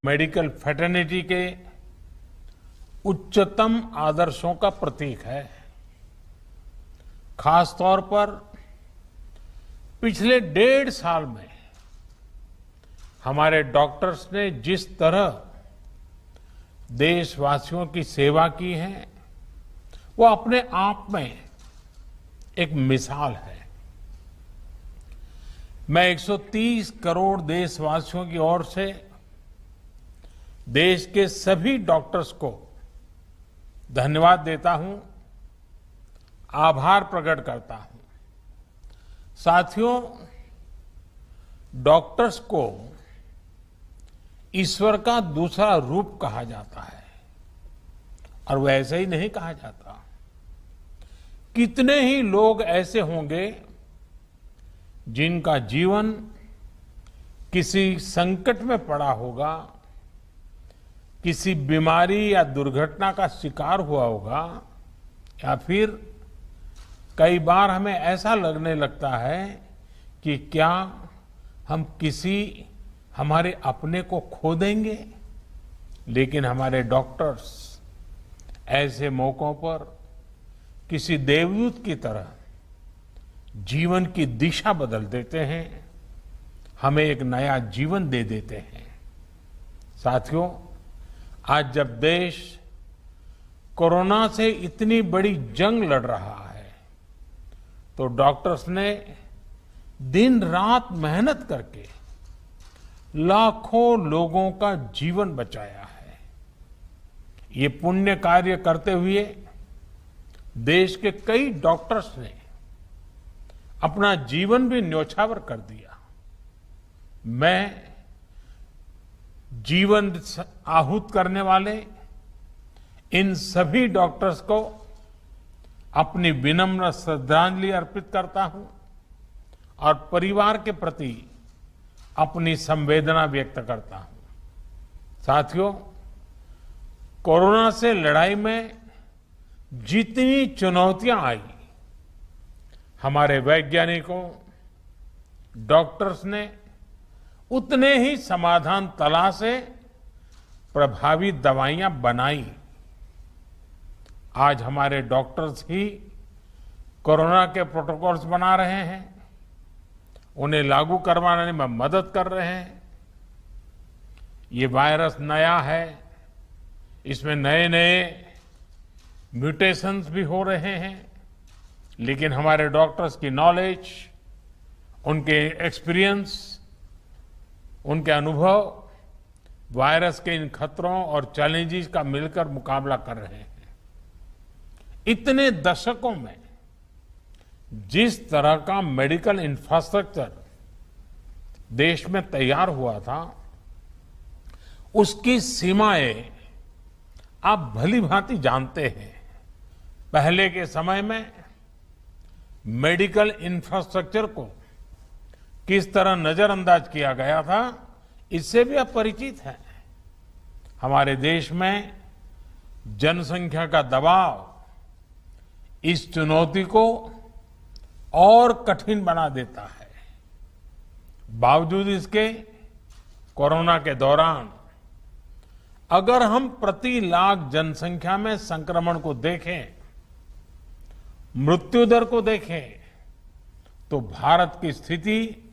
Medical fraternity के उच्चतम आदर्शों का प्रतीक है। खास तौर पर पिछले 1.5 साल में हमारे डॉक्टर्स ने जिस तरह देशवासियों की सेवा की है, वो अपने आप में एक मिसाल है। मैं 130 करोड़ देशवासियों की ओर से देश के सभी डॉक्टर्स को धन्यवाद देता हूं, आभार प्रकट करता हूं। साथियों, डॉक्टर्स को ईश्वर का दूसरा रूप कहा जाता है और वैसे ही नहीं कहा जाता। कितने ही लोग ऐसे होंगे जिनका जीवन किसी संकट में पड़ा होगा, किसी बीमारी या दुर्घटना का शिकार हुआ होगा, या फिर कई बार हमें ऐसा लगने लगता है कि क्या हम किसी हमारे अपने को खो देंगे। लेकिन हमारे डॉक्टर्स ऐसे मौकों पर किसी देवदूत की तरह जीवन की दिशा बदल देते हैं, हमें एक नया जीवन दे देते हैं। साथियों, आज जब देश कोरोना से इतनी बड़ी जंग लड़ रहा है, तो डॉक्टर्स ने दिन रात मेहनत करके लाखों लोगों का जीवन बचाया है। ये पुण्य कार्य करते हुए देश के कई डॉक्टर्स ने अपना जीवन भी न्यौछावर कर दिया। मैं जीवन आहूत करने वाले इन सभी डॉक्टर्स को अपनी विनम्र श्रद्धांजलि अर्पित करता हूं और परिवार के प्रति अपनी संवेदना व्यक्त करता हूं। साथियों, कोरोना से लड़ाई में जितनी चुनौतियां आई, हमारे वैज्ञानिकों, डॉक्टर्स ने उतने ही समाधान तलाशे, प्रभावी दवाइयां बनाई। आज हमारे डॉक्टर्स ही कोरोना के प्रोटोकॉल्स बना रहे हैं, उन्हें लागू करवाने में मदद कर रहे हैं। ये वायरस नया है, इसमें नए नए म्यूटेशंस भी हो रहे हैं, लेकिन हमारे डॉक्टर्स की नॉलेज, उनके एक्सपीरियंस, उनके अनुभव वायरस के इन खतरों और चैलेंजेस का मिलकर मुकाबला कर रहे हैं। इतने दशकों में जिस तरह का मेडिकल इंफ्रास्ट्रक्चर देश में तैयार हुआ था, उसकी सीमाएं आप भली भांति जानते हैं। पहले के समय में मेडिकल इंफ्रास्ट्रक्चर को किस तरह नजरअंदाज किया गया था, इससे भी आप परिचित हैं। हमारे देश में जनसंख्या का दबाव इस चुनौती को और कठिन बना देता है। बावजूद इसके कोरोना के दौरान अगर हम प्रति लाख जनसंख्या में संक्रमण को देखें, मृत्यु दर को देखें, तो भारत की स्थिति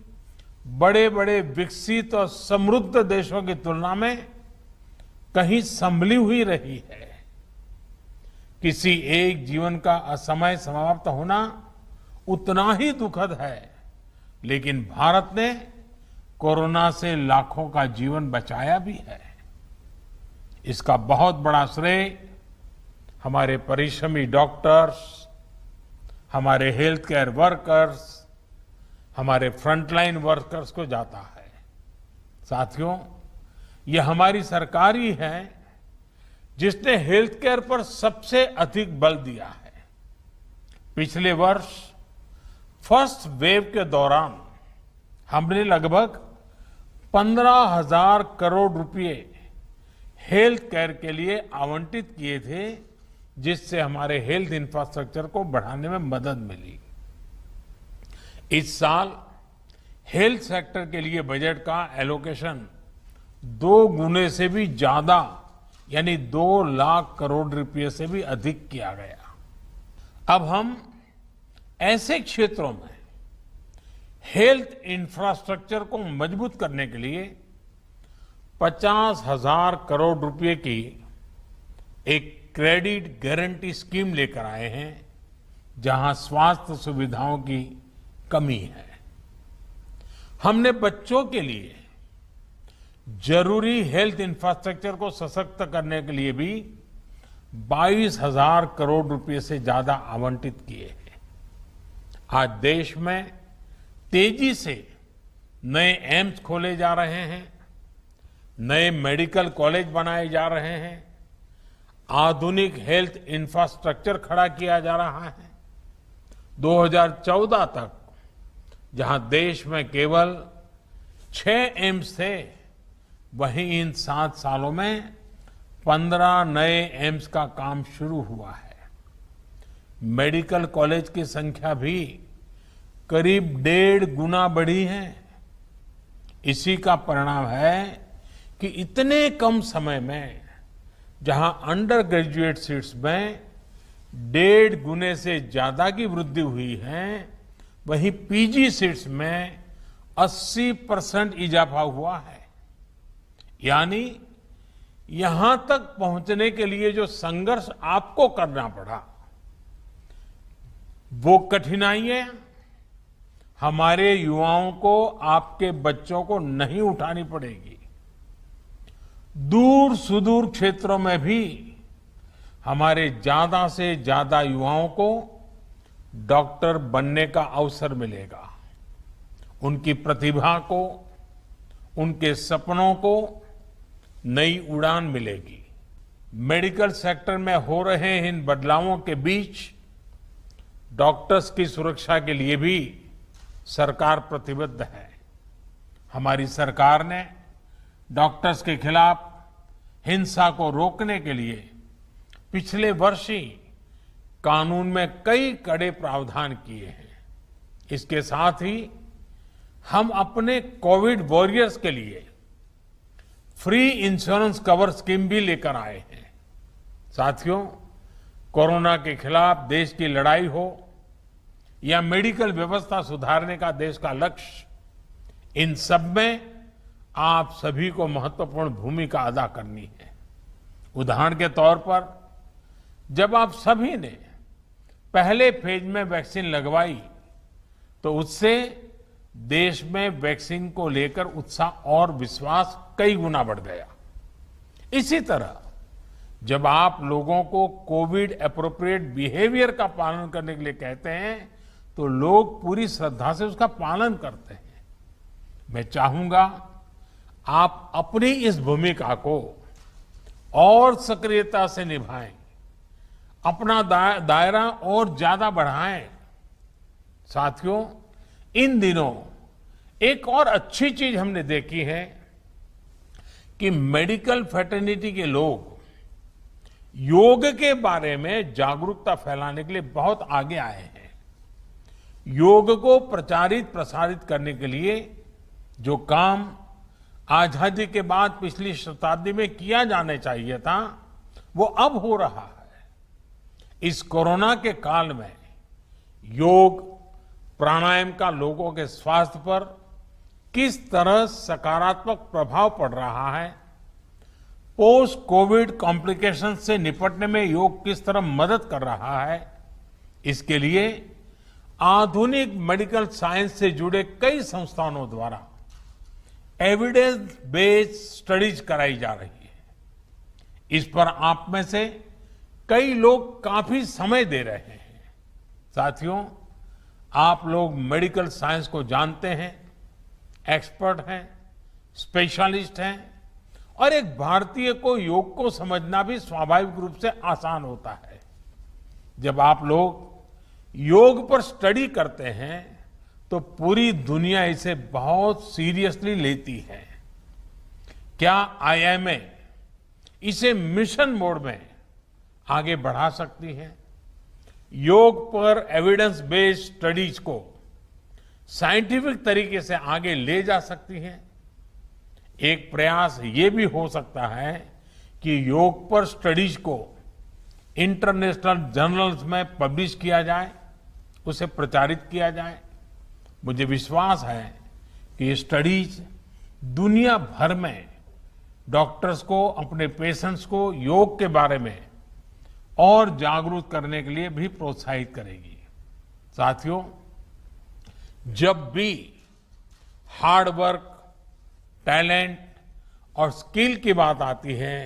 बड़े बड़े विकसित और समृद्ध देशों की तुलना में कहीं संभली हुई रही है। किसी एक जीवन का असमय समाप्त होना उतना ही दुखद है, लेकिन भारत ने कोरोना से लाखों का जीवन बचाया भी है। इसका बहुत बड़ा श्रेय हमारे परिश्रमी डॉक्टर्स, हमारे हेल्थ केयर वर्कर्स, हमारे फ्रंटलाइन वर्कर्स को जाता है। साथियों, ये हमारी सरकार ही है जिसने हेल्थ केयर पर सबसे अधिक बल दिया है। पिछले वर्ष फर्स्ट वेव के दौरान हमने लगभग 15,000 करोड़ रुपए हेल्थ केयर के लिए आवंटित किए थे, जिससे हमारे हेल्थ इंफ्रास्ट्रक्चर को बढ़ाने में मदद मिली। इस साल हेल्थ सेक्टर के लिए बजट का एलोकेशन 2 गुने से भी ज्यादा यानी 2 लाख करोड़ रुपए से भी अधिक किया गया। अब हम ऐसे क्षेत्रों में हेल्थ इंफ्रास्ट्रक्चर को मजबूत करने के लिए 50,000 करोड़ रुपए की एक क्रेडिट गारंटी स्कीम लेकर आए हैं, जहां स्वास्थ्य सुविधाओं की कमी है। हमने बच्चों के लिए जरूरी हेल्थ इंफ्रास्ट्रक्चर को सशक्त करने के लिए भी 22,000 करोड़ रुपए से ज्यादा आवंटित किए हैं। आज देश में तेजी से नए एम्स खोले जा रहे हैं, नए मेडिकल कॉलेज बनाए जा रहे हैं, आधुनिक हेल्थ इंफ्रास्ट्रक्चर खड़ा किया जा रहा है। 2014 तक जहां देश में केवल 6 एम्स थे, वहीं इन 7 सालों में 15 नए एम्स का काम शुरू हुआ है। मेडिकल कॉलेज की संख्या भी करीब 1.5 गुना बढ़ी है। इसी का परिणाम है कि इतने कम समय में जहां अंडर ग्रेजुएट सीट्स में 1.5 गुने से ज्यादा की वृद्धि हुई है, वहीं पीजी सीट्स में 80% इजाफा हुआ है। यानी यहां तक पहुंचने के लिए जो संघर्ष आपको करना पड़ा, वो कठिनाइयां हमारे युवाओं को, आपके बच्चों को नहीं उठानी पड़ेगी। दूर सुदूर क्षेत्रों में भी हमारे ज्यादा से ज्यादा युवाओं को डॉक्टर बनने का अवसर मिलेगा। उनकी प्रतिभा को, उनके सपनों को नई उड़ान मिलेगी। मेडिकल सेक्टर में हो रहे इन बदलावों के बीच डॉक्टर्स की सुरक्षा के लिए भी सरकार प्रतिबद्ध है। हमारी सरकार ने डॉक्टर्स के खिलाफ हिंसा को रोकने के लिए पिछले वर्ष ही कानून में कई कड़े प्रावधान किए हैं। इसके साथ ही हम अपने कोविड वॉरियर्स के लिए फ्री इंश्योरेंस कवर स्कीम भी लेकर आए हैं। साथियों, कोरोना के खिलाफ देश की लड़ाई हो या मेडिकल व्यवस्था सुधारने का देश का लक्ष्य, इन सब में आप सभी को महत्वपूर्ण भूमिका अदा करनी है। उदाहरण के तौर पर, जब आप सभी ने पहले फेज में वैक्सीन लगवाई, तो उससे देश में वैक्सीन को लेकर उत्साह और विश्वास कई गुना बढ़ गया। इसी तरह जब आप लोगों को कोविड एप्रोप्रिएट बिहेवियर का पालन करने के लिए कहते हैं, तो लोग पूरी श्रद्धा से उसका पालन करते हैं। मैं चाहूंगा आप अपनी इस भूमिका को और सक्रियता से निभाएं, अपना दायरा और ज्यादा बढ़ाएं। साथियों, इन दिनों एक और अच्छी चीज हमने देखी है कि मेडिकल फ्रेटर्निटी के लोग योग के बारे में जागरूकता फैलाने के लिए बहुत आगे आए हैं। योग को प्रचारित प्रसारित करने के लिए जो काम आजादी के बाद पिछली शताब्दी में किया जाना चाहिए था, वो अब हो रहा है। इस कोरोना के काल में योग, प्राणायाम का लोगों के स्वास्थ्य पर किस तरह सकारात्मक प्रभाव पड़ रहा है, पोस्ट कोविड कॉम्प्लिकेशन से निपटने में योग किस तरह मदद कर रहा है, इसके लिए आधुनिक मेडिकल साइंस से जुड़े कई संस्थानों द्वारा एविडेंस बेस्ड स्टडीज कराई जा रही है। इस पर आप में से कई लोग काफी समय दे रहे हैं। साथियों, आप लोग मेडिकल साइंस को जानते हैं, एक्सपर्ट हैं, स्पेशलिस्ट हैं, और एक भारतीय को योग को समझना भी स्वाभाविक रूप से आसान होता है। जब आप लोग योग पर स्टडी करते हैं, तो पूरी दुनिया इसे बहुत सीरियसली लेती है। क्या आईएमए इसे मिशन मोड में आगे बढ़ा सकती है? योग पर एविडेंस बेस्ड स्टडीज को साइंटिफिक तरीके से आगे ले जा सकती है? एक प्रयास ये भी हो सकता है कि योग पर स्टडीज को इंटरनेशनल जर्नल्स में पब्लिश किया जाए, उसे प्रचारित किया जाए। मुझे विश्वास है कि ये स्टडीज दुनिया भर में डॉक्टर्स को, अपने पेशेंट्स को योग के बारे में और जागरूक करने के लिए भी प्रोत्साहित करेगी। साथियों, जब भी हार्ड वर्क, टैलेंट और स्किल की बात आती है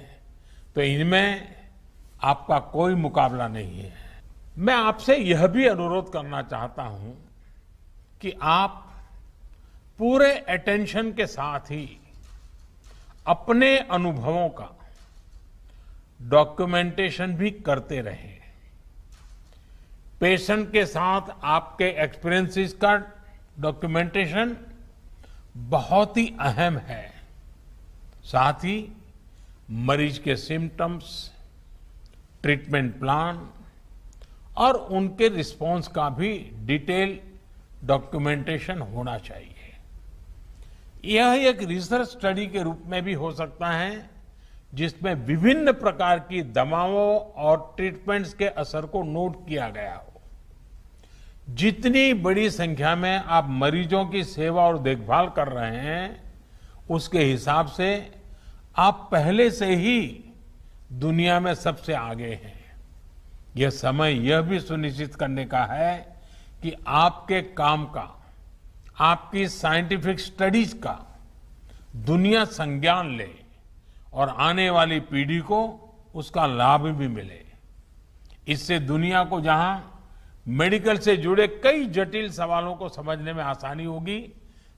तो इनमें आपका कोई मुकाबला नहीं है। मैं आपसे यह भी अनुरोध करना चाहता हूं कि आप पूरे अटेंशन के साथ ही अपने अनुभवों का डॉक्यूमेंटेशन भी करते रहें। पेशेंट के साथ आपके एक्सपीरियंसेस का डॉक्यूमेंटेशन बहुत ही अहम है। साथ ही मरीज के सिम्टम्स, ट्रीटमेंट प्लान और उनके रिस्पॉन्स का भी डिटेल डॉक्यूमेंटेशन होना चाहिए। यह एक रिसर्च स्टडी के रूप में भी हो सकता है, जिसमें विभिन्न प्रकार की दवाओं और ट्रीटमेंट्स के असर को नोट किया गया हो। जितनी बड़ी संख्या में आप मरीजों की सेवा और देखभाल कर रहे हैं, उसके हिसाब से आप पहले से ही दुनिया में सबसे आगे हैं। यह समय यह भी सुनिश्चित करने का है कि आपके काम का, आपकी साइंटिफिक स्टडीज का दुनिया संज्ञान ले और आने वाली पीढ़ी को उसका लाभ भी मिले। इससे दुनिया को जहां मेडिकल से जुड़े कई जटिल सवालों को समझने में आसानी होगी,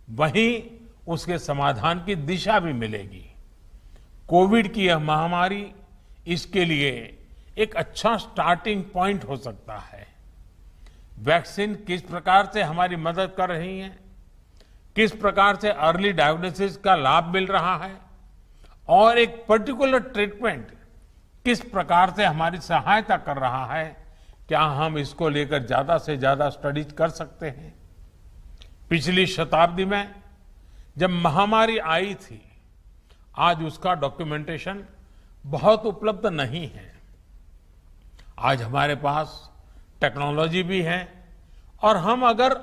वहीं उसके समाधान की दिशा भी मिलेगी। कोविड की यह महामारी इसके लिए एक अच्छा स्टार्टिंग पॉइंट हो सकता है। वैक्सीन किस प्रकार से हमारी मदद कर रही है, किस प्रकार से अर्ली डायग्नोसिस का लाभ मिल रहा है और एक पर्टिकुलर ट्रीटमेंट किस प्रकार से हमारी सहायता कर रहा है, क्या हम इसको लेकर ज्यादा से ज्यादा स्टडीज कर सकते हैं। पिछली शताब्दी में जब महामारी आई थी, आज उसका डॉक्यूमेंटेशन बहुत उपलब्ध नहीं है। आज हमारे पास टेक्नोलॉजी भी है और हम अगर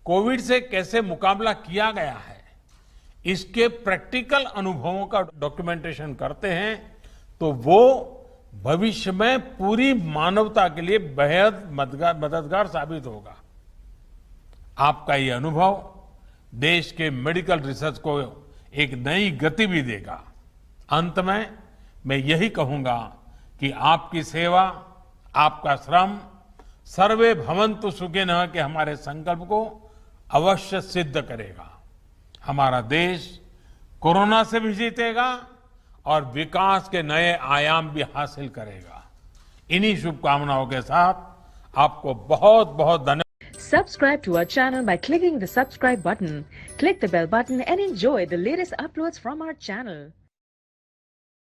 कोविड से कैसे मुकाबला किया गया है, इसके प्रैक्टिकल अनुभवों का डॉक्यूमेंटेशन करते हैं, तो वो भविष्य में पूरी मानवता के लिए बेहद मददगार साबित होगा। आपका ये अनुभव देश के मेडिकल रिसर्च को एक नई गति भी देगा। अंत में मैं यही कहूंगा कि आपकी सेवा, आपका श्रम सर्वे भवन्तु सुखिनः के हमारे संकल्प को अवश्य सिद्ध करेगा। हमारा देश कोरोना से भी जीतेगा और विकास के नए आयाम भी हासिल करेगा। इन्हीं शुभकामनाओं के साथ आपको बहुत बहुत धन्यवाद। Subscribe to our channel by clicking the subscribe button. Click the bell button and enjoy the latest uploads from our channel.